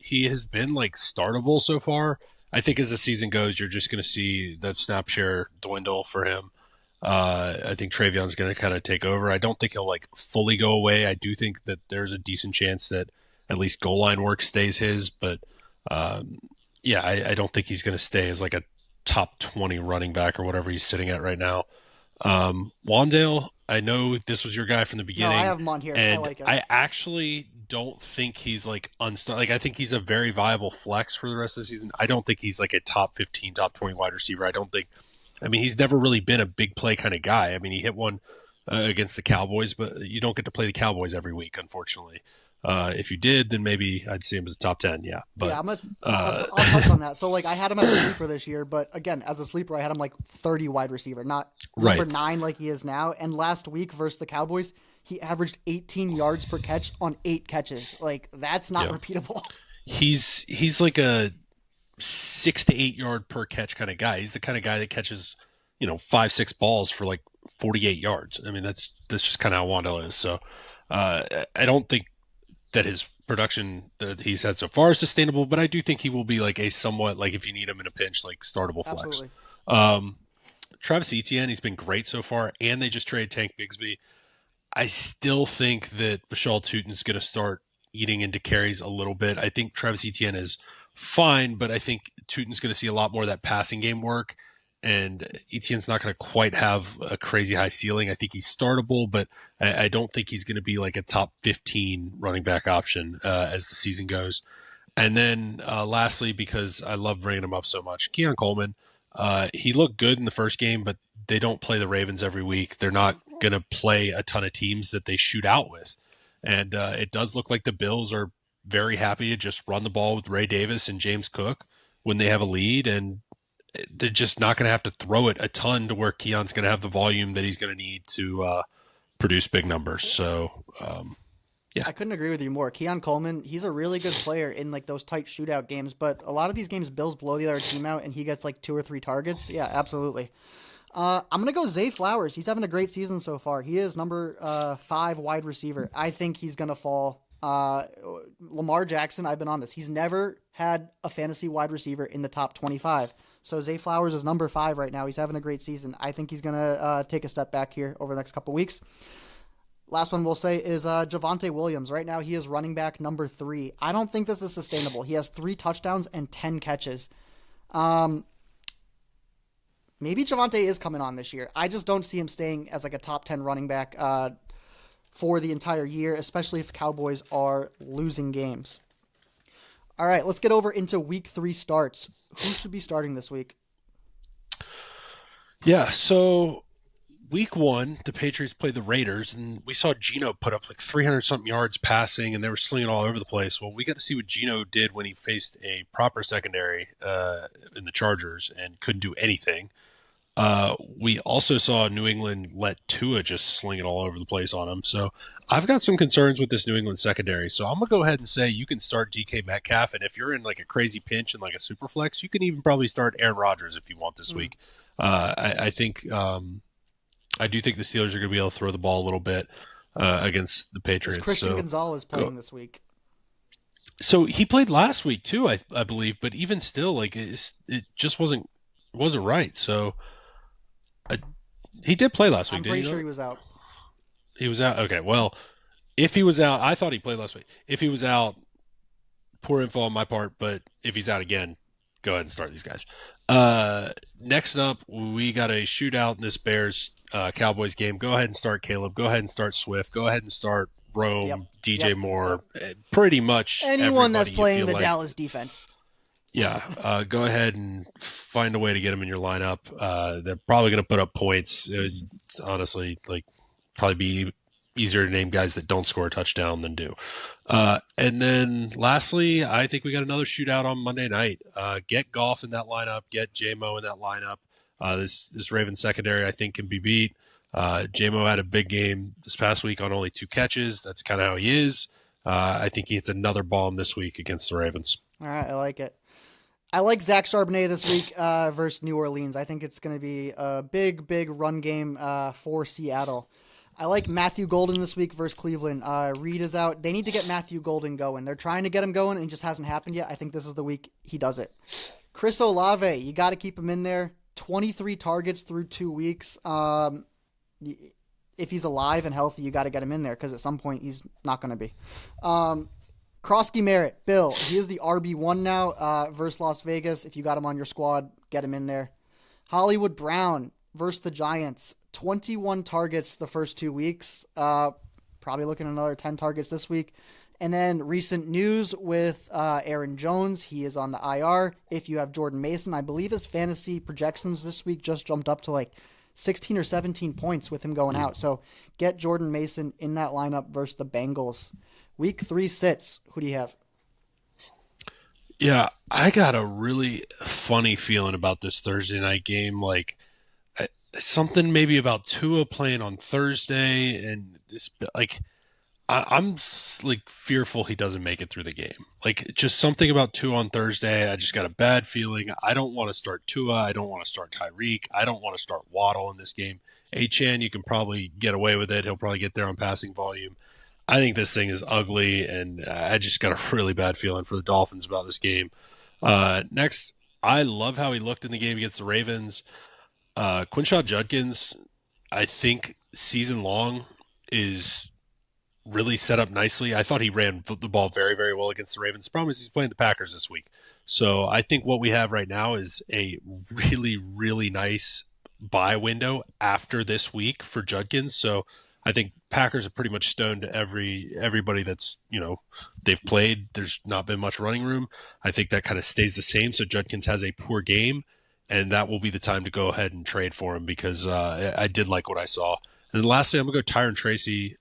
He has been startable so far. I think as the season goes, you're just going to see that snap share dwindle for him. I think Trevion's going to kind of take over. I don't think he'll fully go away. I do think that there's a decent chance that at least goal line work stays his, but I don't think he's going to stay as a top 20 running back or whatever he's sitting at right now. Wandale, I know this was your guy from the beginning. No, I have him on here. And I like him. I actually don't think he's I think he's a very viable flex for the rest of the season. I don't think he's a top 15, top 20 wide receiver. I don't think I mean, he's never really been a big play kind of guy. I mean, he hit one against the Cowboys, but you don't get to play the Cowboys every week, unfortunately. If you did, then maybe I'd see him as a top 10. Yeah, Yeah, but I'll touch on that. So like I had him as a sleeper this year, but again, as a sleeper, I had him like 30 wide receiver, not number right. 9 like he is now. And last week versus the Cowboys, he averaged 18 yards per catch on 8 catches. Like that's not Yeah, repeatable. he's like a 6 to 8 yard per catch kind of guy. He's the kind of guy that catches, 5, 6 balls for like 48 yards. I mean, that's just kind of how Wandale is. So I don't think that his production that he's had so far is sustainable, but I do think he will be like a somewhat, like if you need him in a pinch, like startable flex. Absolutely. Um, Travis Etienne, he's been great so far, and they just traded Tank Bigsby. I still think that Bashal Tutin's going to start eating into carries a little bit. I think Travis Etienne is fine, but I think Tutin's going to see a lot more of that passing game work, and Etienne's not going to quite have a crazy high ceiling. I think he's startable, but I don't think he's going to be like a top 15 running back option as the season goes. And then lastly, because I love bringing him up so much, Keon Coleman, he looked good in the first game, but they don't play the Ravens every week. They're not going to play a ton of teams that they shoot out with. And it does look like the Bills are very happy to just run the ball with Ray Davis and James Cook when they have a lead. And they're just not going to have to throw it a ton to where Keon's going to have the volume that he's going to need to produce big numbers. So, yeah. I couldn't agree with you more. Keon Coleman, he's a really good player in like those tight shootout games, but a lot of these games, Bills blow the other team out and he gets like 2 or 3 targets. Yeah, absolutely. I'm going to go Zay Flowers. He's having a great season so far. He is number 5 wide receiver. I think he's going to fall. Lamar Jackson, I've been on this. He's never had a fantasy wide receiver in the top 25. So Zay Flowers is number 5 right now. He's having a great season. I think he's going to take a step back here over the next couple weeks. Last one we'll say is Javonte Williams. Right now he is running back number 3. I don't think this is sustainable. He has 3 touchdowns and 10 catches. Maybe Javonte is coming on this year. I just don't see him staying as like a top 10 running back for the entire year, especially if Cowboys are losing games. All right, let's get over into week 3 starts. Who should be starting this week? Yeah, so week 1, the Patriots played the Raiders, and we saw Geno put up like 300-something yards passing, and they were slinging all over the place. Well, we got to see what Geno did when he faced a proper secondary in the Chargers and couldn't do anything. We also saw New England let Tua just sling it all over the place on him. So I've got some concerns with this New England secondary. So I'm going to go ahead and say you can start DK Metcalf. And if you're in like a crazy pinch and like a super flex, you can even probably start Aaron Rodgers if you want this week. I think I do think the Steelers are going to be able to throw the ball a little bit against the Patriots. Is Christian Gonzalez playing this week? So he played last week too, I believe. But even still, like it just wasn't right. So. He did play last week, I'm didn't pretty he? sure he was out. He was out? Okay, well, if he was out, I thought he played last week. If he was out, poor info on my part, but if he's out again, go ahead and start these guys. Next up, we got a shootout in this Bears-Cowboys game. Go ahead and start Caleb. Go ahead and start Swift. Go ahead and start Rome, DJ Moore. Pretty much anyone that's playing the Dallas defense. Yeah, go ahead and find a way to get them in your lineup. They're probably going to put up points. Honestly, like probably be easier to name guys that don't score a touchdown than do. And then lastly, I think we got another shootout on Monday night. Get Goff in that lineup. Get J-Mo in that lineup. This Ravens secondary I think can be beat. J-Mo had a big game this past week on only 2 catches. That's kind of how he is. I think he hits another bomb this week against the Ravens. All right, I like it. I like Zach Charbonnet this week versus New Orleans. I think it's going to be a big run game for Seattle. I like Matthew Golden this week versus Cleveland. Reed is out. They need to get Matthew Golden going. They're trying to get him going, and it just hasn't happened yet. I think this is the week he does it. Chris Olave, you got to keep him in there. 23 targets through 2 weeks. If he's alive and healthy, you got to get him in there because at some point he's not going to be. Krosky Merritt, Bill, he is the RB1 now versus Las Vegas. If you got him on your squad, get him in there. Hollywood Brown versus the Giants. 21 targets the first 2 weeks. Probably looking at another 10 targets this week. And then recent news with Aaron Jones. He is on the IR. If you have Jordan Mason, I believe his fantasy projections this week just jumped up to like 16 or 17 points with him going out. So get Jordan Mason in that lineup versus the Bengals. Week 3 sits. Who do you have? Yeah, I got a really funny feeling about this Thursday night game. Like something maybe about Tua playing on Thursday, and this like I'm like fearful he doesn't make it through the game. Like just something about Tua on Thursday. I just got a bad feeling. I don't want to start Tua. I don't want to start Tyreek. I don't want to start Waddle in this game. Achan, you can probably get away with it. He'll probably get there on passing volume. I think this thing is ugly, and I just got a really bad feeling for the Dolphins about this game. Next, I love how he looked in the game against the Ravens. Quinshon Judkins, I think season long is really set up nicely. I thought he ran the ball very, very well against the Ravens. The problem is he's playing the Packers this week. So I think what we have right now is a really, really nice buy window after this week for Judkins. So I think Packers have pretty much stoned everybody that's, they've played. There's not been much running room. I think that kind of stays the same. So Judkins has a poor game, and that will be the time to go ahead and trade for him because I did like what I saw. And then lastly, I'm going to go Tyron Tracy.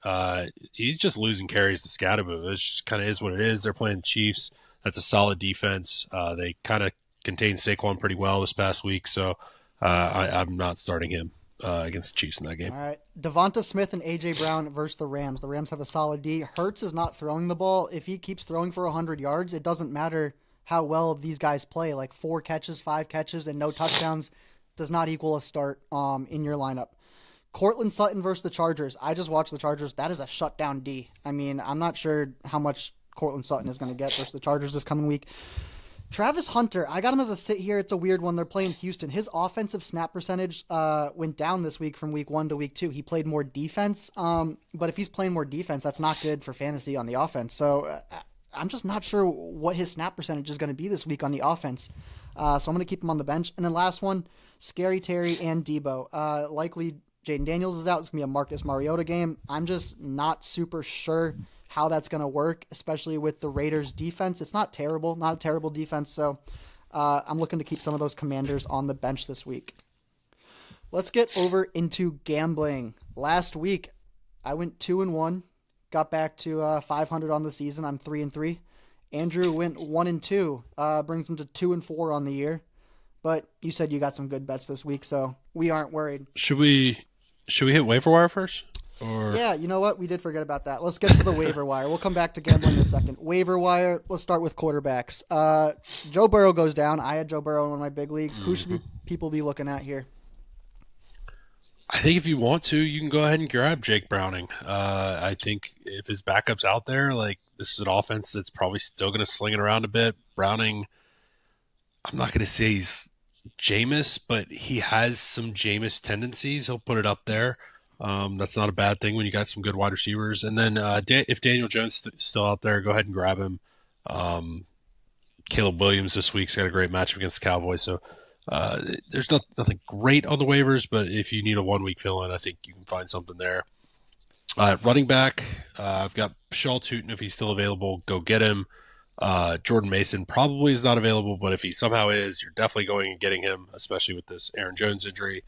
He's just losing carries to Scatterboo. It just kind of is what it is. They're playing Chiefs. That's a solid defense. They kind of contained Saquon pretty well this past week, so I'm not starting him against the Chiefs in that game. All right. Devonta Smith and A.J. Brown versus the Rams. The Rams have a solid D. Hurts is not throwing the ball. If he keeps throwing for 100 yards, it doesn't matter how well these guys play. Like 4 catches, 5 catches, and no touchdowns does not equal a start in your lineup. Cortland Sutton versus the Chargers. I just watched the Chargers. That is a shutdown D. I mean, I'm not sure how much Cortland Sutton is going to get versus the Chargers this coming week. Travis Hunter, I got him as a sit here. It's a weird one. They're playing Houston. His offensive snap percentage went down this week from week 1 to week 2. He played more defense, but if he's playing more defense, that's not good for fantasy on the offense. So I'm just not sure what his snap percentage is going to be this week on the offense. So I'm going to keep him on the bench. And then last one, Scary Terry and Debo. Likely Jaden Daniels is out. It's going to be a Marcus Mariota game. I'm just not super sure how that's going to work, especially with the Raiders defense. It's not terrible, not a terrible defense. So I'm looking to keep some of those Commanders on the bench this week. Let's get over into gambling. Last week, I went 2-1, got back to 500 on the season. I'm 3-3. Andrew went 1-2, brings him to 2-4 on the year. But you said you got some good bets this week, so we aren't worried. Should we hit waiver wire first? Or... Yeah, you know what? We did forget about that. Let's get to the waiver wire. We'll come back to gambling in a second. Waiver wire, let's start with quarterbacks. Joe Burrow goes down. I had Joe Burrow in one of my big leagues. Who should people be looking at here? I think if you want to, you can go ahead and grab Jake Browning. I think if his backup's out there, like this is an offense that's probably still going to sling it around a bit. Browning, I'm not going to say he's Jameis, but he has some Jameis tendencies. He'll put it up there. That's not a bad thing when you got some good wide receivers. And then if Daniel Jones is still out there, go ahead and grab him. Caleb Williams this week's got a great matchup against the Cowboys. So there's nothing great on the waivers, but if you need a 1 week fill-in, I think you can find something there. Running back, I've got Shaw Tootin. If he's still available, go get him. Jordan Mason probably is not available, but if he somehow is, you're definitely going and getting him, especially with this Aaron Jones injury.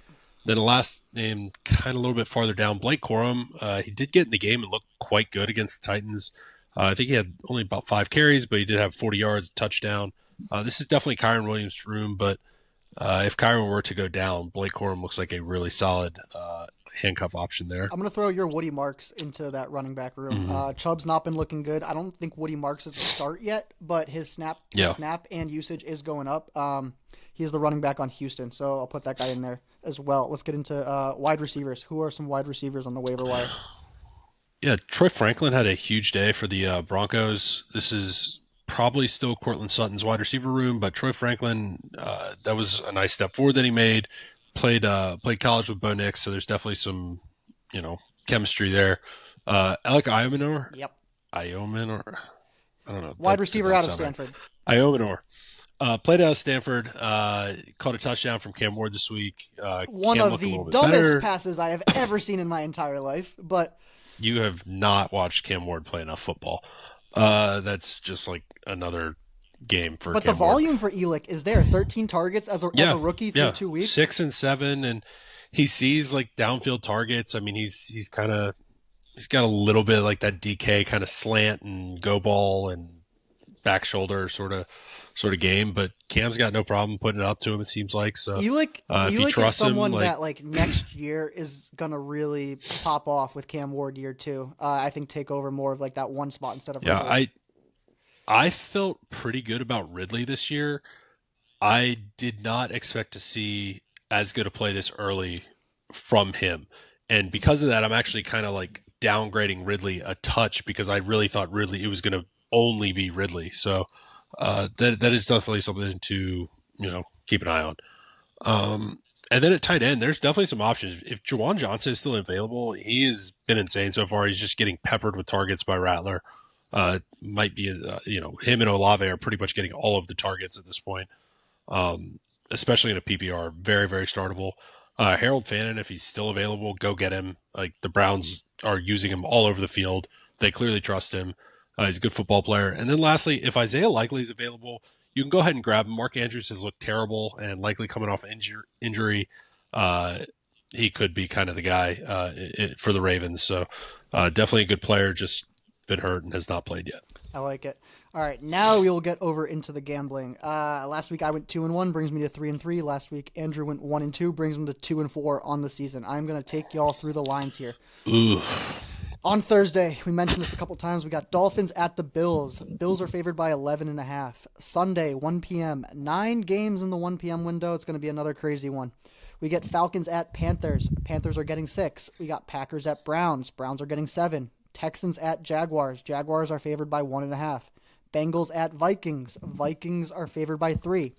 Then the last name, kind of a little bit farther down, Blake Corum. He did get in the game and look quite good against the Titans. I think he had only about 5 carries, but he did have 40 yards, touchdown. This is definitely Kyron Williams' room, but if Kyron were to go down, Blake Corum looks like a really solid handcuff option there. I'm going to throw your Woody Marks into that running back room. Chubb's not been looking good. I don't think Woody Marks is a start yet, but his snap and usage is going up. He is the running back on Houston, so I'll put that guy in there as well. Let's get into wide receivers. Who are some wide receivers on the waiver wire? Yeah, Troy Franklin had a huge day for the Broncos. This is probably still Cortland Sutton's wide receiver room, but Troy Franklin, that was a nice step forward that he made. Played college with Bo Nix, so there's definitely some, chemistry there. Alec Iomenor? Yep. Iomenor? I don't know. Wide receiver out of Stanford. Right. Iomenor. Played out of Stanford. Caught a touchdown from Cam Ward this week. One of the dumbest passes I have ever seen in my entire life, but... You have not watched Cam Ward play enough football. That's just like another game for But the Cam Ward. volume for Elik is there. 13 targets as Yeah, a rookie through yeah, 2 weeks. 6 and 7, and he sees like downfield targets. I mean, he's kind of he's got a little bit like that DK kind of slant and go ball and back shoulder sort of game, but Cam's got no problem putting it up to him. It seems like so. If you Elik is trust him, someone like that like next year is gonna really pop off with Cam Ward year two. I think take over more of like that one spot instead of yeah, Ridley. I felt pretty good about Ridley this year. I did not expect to see as good a play this early from him. And because of that, I'm actually kind of like downgrading Ridley a touch because I really thought Ridley it was going to only be Ridley. So that is definitely something to keep an eye on. And then at tight end, there's definitely some options. If Juwan Johnson is still available, he has been insane so far. He's just getting peppered with targets by Rattler. Might be him and Olave are pretty much getting all of the targets at this point, especially in a PPR. Very, very startable. Harold Fannin, if he's still available, go get him. Like the Browns are using him all over the field. They clearly trust him. He's a good football player. And then lastly, if Isaiah Likely is available, you can go ahead and grab him. Mark Andrews has looked terrible and likely coming off injury. He could be kind of the guy for the Ravens. So definitely a good player, just been hurt and has not played yet. I like it. All right, now we will get over into the gambling. Last week I went 2-1, brings me to 3-3. Last week Andrew went 1-2, brings him to 2-4 on the season. I'm gonna take y'all through the lines here. Ooh. On Thursday, we mentioned this a couple times. We got Dolphins at the Bills. Bills are favored by 11.5. Sunday, 1 p.m. 9 games in the 1 p.m. window. It's going to be another crazy one. We get Falcons at Panthers. Panthers are getting 6. We got Packers at Browns. Browns are getting 7. Texans at Jaguars. Jaguars are favored by 1.5. Bengals at Vikings. Vikings are favored by 3.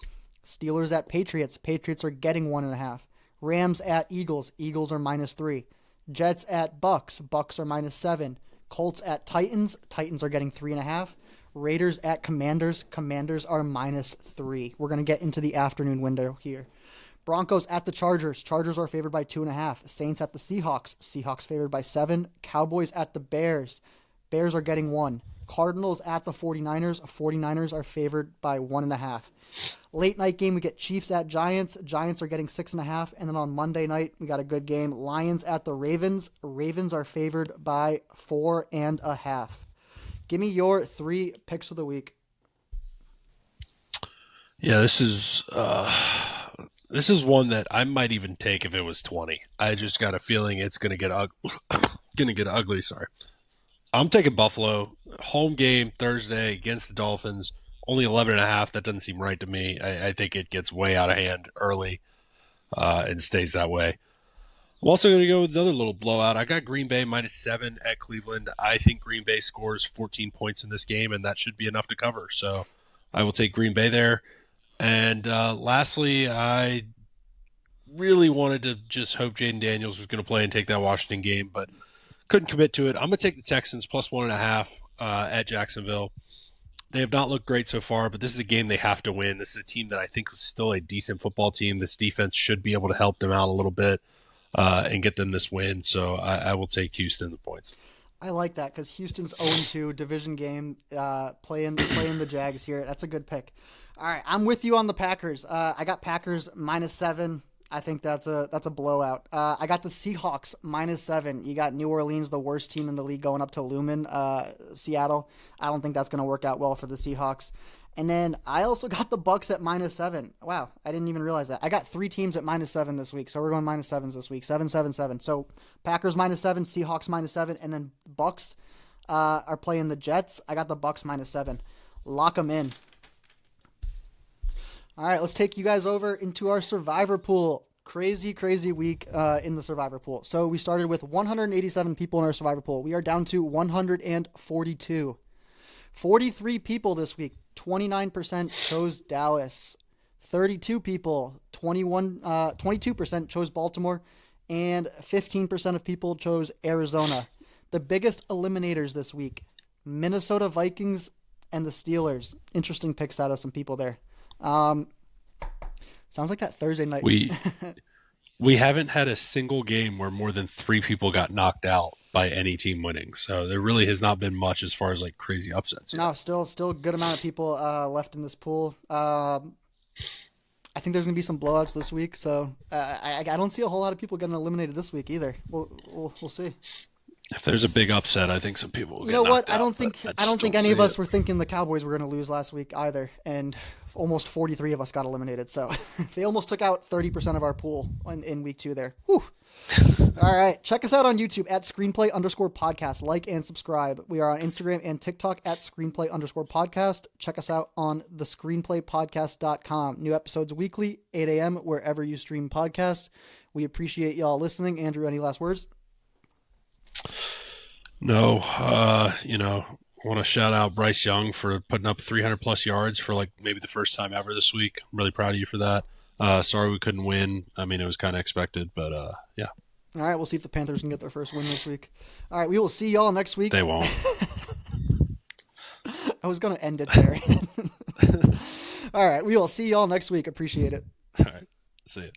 Steelers at Patriots. Patriots are getting 1.5. Rams at Eagles. Eagles are -3. Jets at Bucs. Bucs are -7. Colts at Titans. Titans are getting 3.5. Raiders at Commanders. Commanders are -3. We're going to get into the afternoon window here. Broncos at the Chargers. Chargers are favored by 2.5. Saints at the Seahawks. Seahawks favored by 7. Cowboys at the Bears. Bears are getting 1. Cardinals at the 49ers. 49ers are favored by 1.5. Late night game, we get Chiefs at Giants. Giants are getting 6.5. And then on Monday night, we got a good game. Lions at the Ravens. Ravens are favored by 4.5. Give me your 3 picks of the week. Yeah, this is one that I might even take if it was 20. I just got a feeling it's going to get ugly. Sorry. I'm taking Buffalo. Home game Thursday against the Dolphins. Only 11.5. That doesn't seem right to me. I think it gets way out of hand early and stays that way. I'm also going to go with another little blowout. I got Green Bay -7 at Cleveland. I think Green Bay scores 14 points in this game, and that should be enough to cover. So I will take Green Bay there. And lastly, I really wanted to just hope Jaden Daniels was going to play and take that Washington game, but couldn't commit to it. I'm going to take the Texans +1.5 at Jacksonville. They have not looked great so far, but this is a game they have to win. This is a team that I think is still a decent football team. This defense should be able to help them out a little bit and get them this win. So I will take Houston the points. I like that because Houston's 0-2 division game, playing the Jags here. That's a good pick. All right, I'm with you on the Packers. I got Packers -7. I think that's a blowout. I got the Seahawks -7. You got New Orleans, the worst team in the league, going up to Lumen, Seattle. I don't think that's going to work out well for the Seahawks. And then I also got the Bucs at -7. Wow, I didn't even realize that. I got 3 teams at -7 this week, so we're going -7s this week. 7, 7, 7. So Packers -7, Seahawks -7, and then Bucs are playing the Jets. I got the Bucs -7. Lock them in. All right, let's take you guys over into our Survivor Pool. Crazy, crazy week in the Survivor Pool. So we started with 187 people in our Survivor Pool. We are down to 142. 43 people this week. 29% chose Dallas. 32 people, 22% chose Baltimore, and 15% of people chose Arizona. The biggest eliminators this week, Minnesota Vikings and the Steelers. Interesting picks out of some people there. Sounds like that Thursday night. We haven't had a single game where more than 3 people got knocked out by any team winning. So there really has not been much as far as like crazy upsets yet. No, still a good amount of people left in this pool. I think there's gonna be some blowouts this week, so I don't see a whole lot of people getting eliminated this week either. We'll see. If there's a big upset, I think some people will You get know what? knocked I don't out, think but I don't just think don't any of see us it. were thinking the Cowboys were going to lose last week either, and almost 43 of us got eliminated. So they almost took out 30% of our pool in week 2 there. Whew. All right, check us out on YouTube at screenplay_podcast. Like and subscribe. We are on Instagram and TikTok at screenplay_podcast. Check us out on the screenplaypodcast.com. New episodes weekly, 8 a.m. wherever you stream podcasts. We appreciate y'all listening. Andrew, any last words? No, want to shout out Bryce Young for putting up 300 plus yards for like maybe the first time ever this week. I'm really proud of you for that. Sorry we couldn't win. I mean, it was kind of expected, but yeah. All right, we'll see if the Panthers can get their first win this week. All right, we will see y'all next week. They won't. I was going to end it there. All right, we will see y'all next week. Appreciate it. All right. See ya.